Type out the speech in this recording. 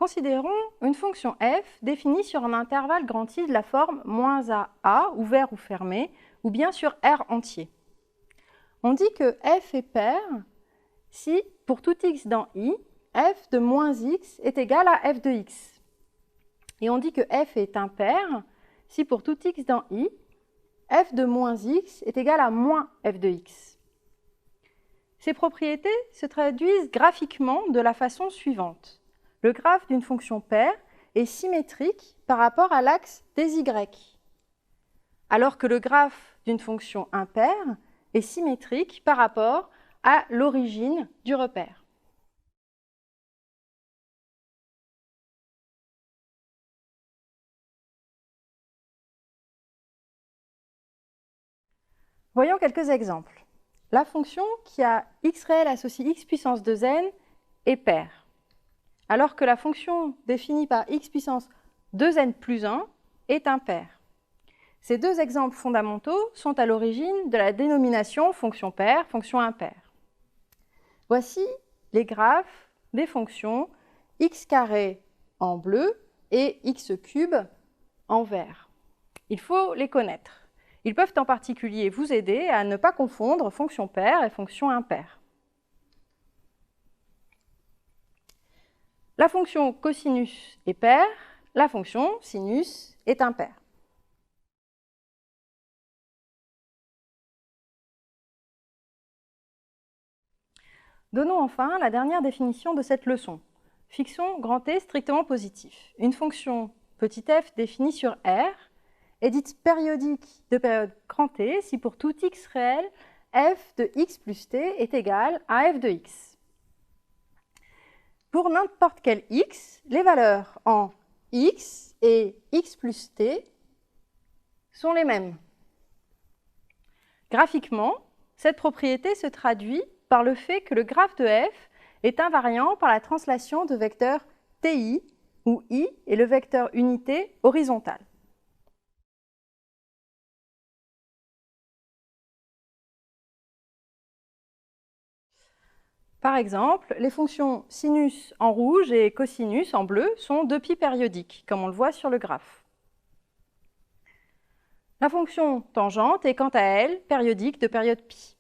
Considérons une fonction f définie sur un intervalle grand I de la forme -a, ouvert ou fermé, ou bien sur R entier. On dit que f est pair si, pour tout x dans I, f de moins x est égal à f de x. Et on dit que f est impair si, pour tout x dans I, f de moins x est égal à moins f de x. Ces propriétés se traduisent graphiquement de la façon suivante. Le graphe d'une fonction paire est symétrique par rapport à l'axe des y, alors que le graphe d'une fonction impaire est symétrique par rapport à l'origine du repère. Voyons quelques exemples. La fonction qui a x réel associé x puissance 2n est paire, alors que la fonction définie par x puissance 2n plus 1 est impaire. Ces deux exemples fondamentaux sont à l'origine de la dénomination fonction paire, fonction impaire. Voici les graphes des fonctions x carré en bleu et x cube en vert. Il faut les connaître. Ils peuvent en particulier vous aider à ne pas confondre fonction paire et fonction impaire. La fonction cosinus est paire, la fonction sinus est impaire. Donnons enfin la dernière définition de cette leçon. Fixons grand T strictement positif. Une fonction petit f définie sur R est dite périodique de période grand T si pour tout x réel, f de x plus t est égal à f de x. Pour n'importe quel x, les valeurs en x et x plus t sont les mêmes. Graphiquement, cette propriété se traduit par le fait que le graphe de f est invariant par la translation de vecteurs ti, où i est le vecteur unité horizontal. Par exemple, les fonctions sinus en rouge et cosinus en bleu sont deux π périodiques, comme on le voit sur le graphe. La fonction tangente est quant à elle périodique de période π.